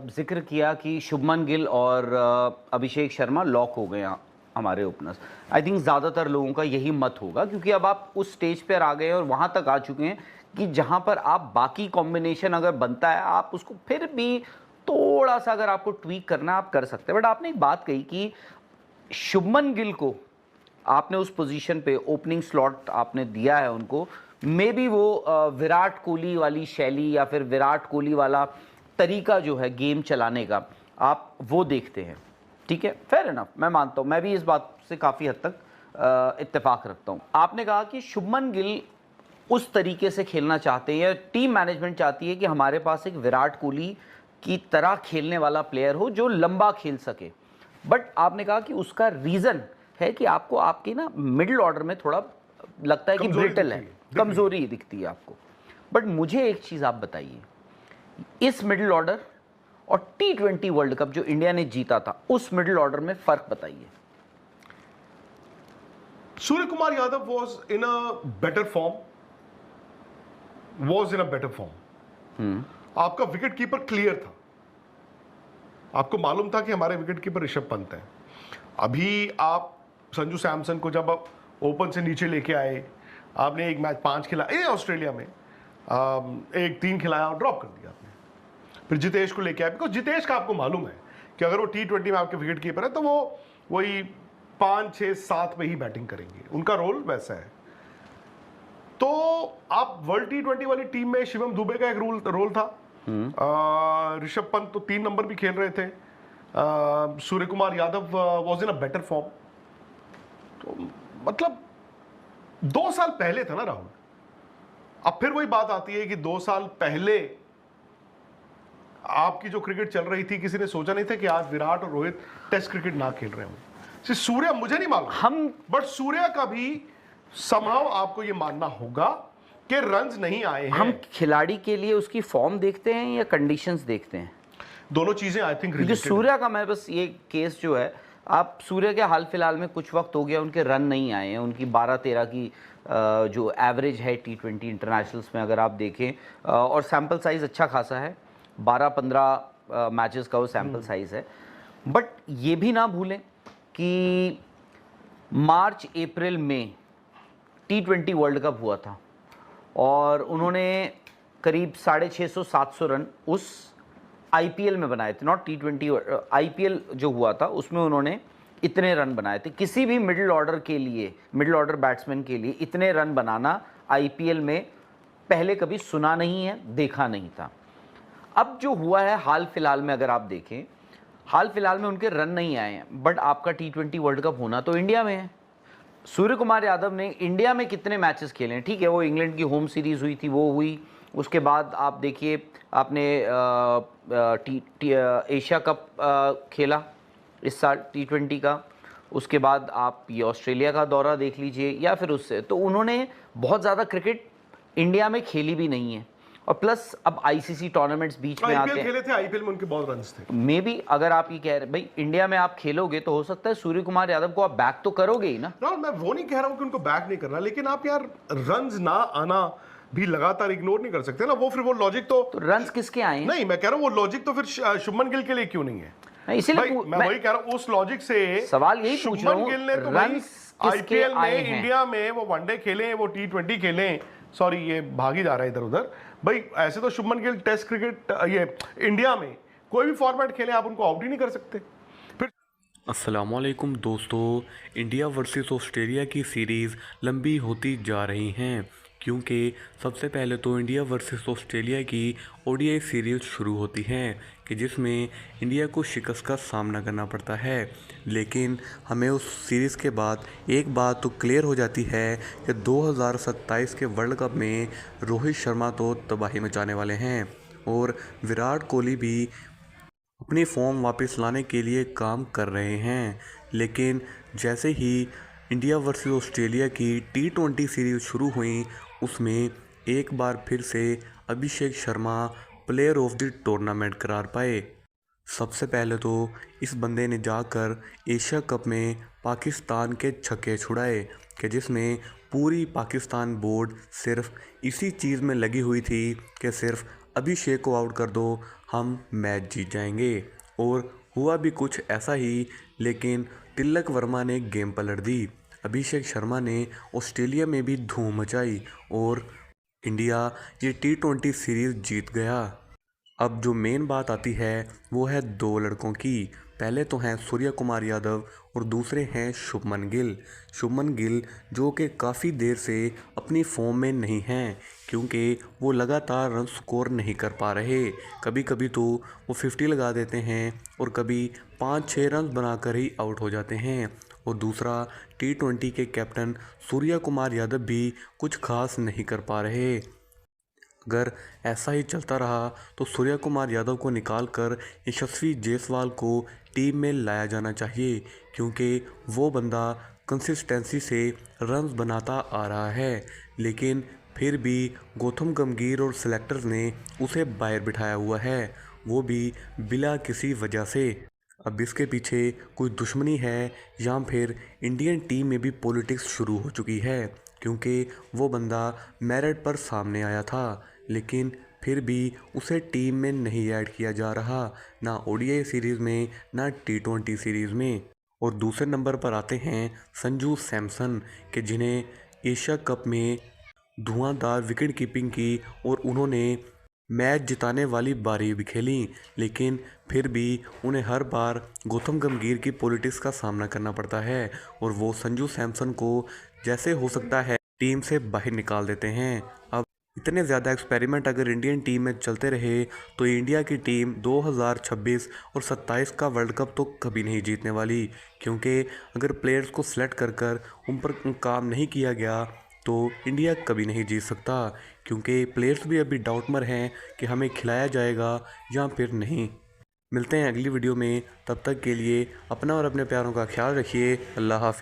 जिक्र किया कि शुभमन गिल और अभिषेक शर्मा लॉक हो गए हैं हमारे ओपनर्स। आई थिंक ज़्यादातर लोगों का यही मत होगा, क्योंकि अब आप उस स्टेज पर आ गए हैं और वहाँ तक आ चुके हैं कि जहाँ पर आप बाकी कॉम्बिनेशन अगर बनता है आप उसको फिर भी थोड़ा सा अगर आपको ट्वीक करना है आप कर सकते हैं। बट आपने एक बात कही कि शुभमन गिल को आपने उस पोजीशन पे ओपनिंग स्लॉट आपने दिया है उनको, मे बी वो विराट कोहली वाली शैली या फिर विराट कोहली वाला तरीका जो है गेम चलाने का आप वो देखते हैं। ठीक है, फेयर इनफ, मैं मानता हूँ, मैं भी इस बात से काफ़ी हद तक इत्तेफाक रखता हूँ। आपने कहा कि शुभमन गिल उस तरीके से खेलना चाहते हैं या टीम मैनेजमेंट चाहती है कि हमारे पास एक विराट कोहली की तरह खेलने वाला प्लेयर हो जो लंबा खेल सके। बट आपने कहा कि उसका रीज़न है कि आपको आपकी ना मिडिल ऑर्डर में थोड़ा लगता है कि ब्रिटल है, कमजोरी दिखती है आपको। बट मुझे एक चीज़ आप बताइए, इस मिडिल ऑर्डर और T20 वर्ल्ड कप जो इंडिया ने जीता था उस मिडिल ऑर्डर में फर्क बताइए। Surya Kumar Yadav was in a better form. आपका विकेट कीपर क्लियर था, आपको मालूम था कि हमारे विकेट कीपर ऋषभ पंत है। अभी आप संजू सैमसन को जब आप ओपन से नीचे लेके आए, आपने एक मैच 5 खिलाया ऑस्ट्रेलिया में, एक 3 खिलाया और ड्रॉप कर दिया आपने। फिर जितेश को लेके आए, बिकॉज जितेश का आपको मालूम है कि अगर वो T20 में आपके विकेट कीपर है तो वो वही 5, 6, 7 पे ही बैटिंग करेंगे, उनका रोल वैसा है। तो आप वर्ल्ड T20 वाली टीम में शिवम दुबे का एक रोल था, ऋषभ पंत तो 3 नंबर भी खेल रहे थे, Surya Kumar Yadav was in a better form. तो मतलब 2 साल पहले था ना राहुल। अब फिर वही बात आती है कि 2 साल पहले आपकी जो क्रिकेट चल रही थी, किसी ने सोचा नहीं था कि आज विराट और रोहित टेस्ट क्रिकेट ना खेल रहे हों। सूर्य मुझे नहीं मालूम, बट सूर्य का भी समहाउ आपको ये मानना होगा कि रन्स नहीं आए हैं। हम खिलाड़ी के लिए उसकी फॉर्म देखते हैं या कंडीशंस देखते हैं? दोनों चीजें आई थिंक क्योंकि सूर्य का मैं बस ये केस जो है, आप सूर्य के हाल फिलहाल में कुछ वक्त हो गया उनके रन नहीं आए हैं, उनकी 12-13 की जो एवरेज है T20 इंटरनेशनल्स में अगर आप देखें, और सैम्पल साइज़ अच्छा खासा है, 12-15 मैचेस का वो सैम्पल साइज़ है। बट ये भी ना भूलें कि मार्च अप्रैल में T20 वर्ल्ड कप हुआ था और उन्होंने करीब 650-700 रन उस IPL में बनाए थे, नॉट T20, IPL जो हुआ था उसमें उन्होंने इतने रन बनाए थे। किसी भी मिडिल ऑर्डर के लिए, मिडिल ऑर्डर बैट्समैन के लिए इतने रन बनाना IPL में पहले कभी सुना नहीं है, देखा नहीं था। अब जो हुआ है हाल फिलहाल में, अगर आप देखें हाल फिलहाल में उनके रन नहीं आए हैं, बट आपका T20 वर्ल्ड कप होना तो इंडिया में है। सूर्य कुमार यादव ने इंडिया में कितने मैचेस खेले हैं? ठीक है, वो इंग्लैंड की होम सीरीज़ हुई थी, वो हुई, उसके बाद आप देखिए आपने एशिया कप खेला इस साल T20 का, उसके बाद आप ये ऑस्ट्रेलिया का दौरा देख लीजिए या फिर उससे, तो उन्होंने बहुत ज़्यादा क्रिकेट इंडिया में खेली भी नहीं है। और प्लस अब ICC टूर्नामेंट्स बीच में आते हैं, खेले थे, IPL में उनके बहुत रन्स थे। मे बी अगर आप ये कह रहे भाई इंडिया में आप खेलोगे तो हो सकता है सूर्य कुमार यादव को आप बैक तो करोगे ही ना। मैं वो नहीं कह रहा हूँ कि उनको बैक नहीं करना, लेकिन आप यार रन्स ना आना भी लगातार इग्नोर नहीं कर सकते ना। वो फिर वो लॉजिक तो रन्स किसके आए हैं? नहीं, मैं कह रहा हूँ वो लॉजिक तो फिर शुभमन गिल के लिए क्यों नहीं है? इसीलिए मैं वही कह रहा हूँ, उस लॉजिक से सवाल यही पूछ रहा हूँ, शुभमन गिल ने तो रन्स IPL में इंडिया में वो वनडे खेले, वो T20 खेले, सॉरी ये भाग ही जा रहा है इधर उधर। भाई ऐसे तो शुभमन गिल टेस्ट क्रिकेट ये इंडिया में कोई भी फॉर्मेट खेले, आप उनको आउट ही नहीं कर सकते। फिर अस्सलामुअलैकुम दोस्तों, इंडिया वर्सेस ऑस्ट्रेलिया की सीरीज़ लंबी होती जा रही हैं क्योंकि सबसे पहले तो इंडिया वर्सेस ऑस्ट्रेलिया की ODI सीरीज़ शुरू होती हैं कि जिसमें इंडिया को शिकस्त का सामना करना पड़ता है। लेकिन हमें उस सीरीज़ के बाद एक बात तो क्लियर हो जाती है कि 2027 के वर्ल्ड कप में रोहित शर्मा तो तबाही मचाने वाले हैं और विराट कोहली भी अपनी फॉर्म वापस लाने के लिए काम कर रहे हैं। लेकिन जैसे ही इंडिया वर्सेस ऑस्ट्रेलिया की T20 सीरीज़ शुरू हुई, उसमें एक बार फिर से Abhishek Sharma player of the tournament करार पाए। सबसे पहले तो इस बंदे ने जाकर एशिया कप में पाकिस्तान के छक्के छुड़ाए कि जिसमें पूरी पाकिस्तान बोर्ड सिर्फ इसी चीज़ में लगी हुई थी कि सिर्फ अभिषेक को आउट कर दो, हम मैच जीत जाएंगे। और हुआ भी कुछ ऐसा ही, लेकिन तिलक वर्मा ने गेम पलट दी। अभिषेक शर्मा ने ऑस्ट्रेलिया में भी धूम मचाई और इंडिया ये T20 सीरीज़ जीत गया। अब जो मेन बात आती है वो है दो लड़कों की। पहले तो हैं सूर्य कुमार यादव और दूसरे हैं शुभमन गिल। शुभमन गिल जो कि काफ़ी देर से अपनी फॉर्म में नहीं हैं, क्योंकि वो लगातार रन स्कोर नहीं कर पा रहे। कभी कभी तो वो 50 लगा देते हैं और कभी 5-6 रन बनाकर ही आउट हो जाते हैं। और दूसरा T20 के कैप्टन सूर्य कुमार यादव भी कुछ खास नहीं कर पा रहे। अगर ऐसा ही चलता रहा तो सूर्य कुमार यादव को निकालकर यशस्वी जायसवाल को टीम में लाया जाना चाहिए, क्योंकि वो बंदा कंसिस्टेंसी से रन्स बनाता आ रहा है। लेकिन फिर भी गौतम गंभीर और सेलेक्टर्स ने उसे बाहर बिठाया हुआ है, वो भी बिला किसी वजह से। अब इसके पीछे कोई दुश्मनी है या फिर इंडियन टीम में भी पॉलिटिक्स शुरू हो चुकी है, क्योंकि वो बंदा मेरिट पर सामने आया था, लेकिन फिर भी उसे टीम में नहीं ऐड किया जा रहा, ना ओडीआई सीरीज़ में ना T20 सीरीज़ में। और दूसरे नंबर पर आते हैं संजू सैमसन के, जिन्हें एशिया कप में धुआंधार विकेट कीपिंग की और उन्होंने मैच जिताने वाली बारी भी खेली, लेकिन फिर भी उन्हें हर बार गौतम गंभीर की पॉलिटिक्स का सामना करना पड़ता है और वो संजू सैमसन को जैसे हो सकता है टीम से बाहर निकाल देते हैं। अब इतने ज़्यादा एक्सपेरिमेंट अगर इंडियन टीम में चलते रहे तो इंडिया की टीम 2026 और 27 का वर्ल्ड कप तो कभी नहीं जीतने वाली, क्योंकि अगर प्लेयर्स को सेलेक्ट कर उन पर काम नहीं किया गया तो इंडिया कभी नहीं जीत सकता, क्योंकि प्लेयर्स भी अभी डाउट में हैं कि हमें खिलाया जाएगा या फिर नहीं। मिलते हैं अगली वीडियो में, तब तक के लिए अपना और अपने प्यारों का ख्याल रखिए। अल्लाह हाफिज़।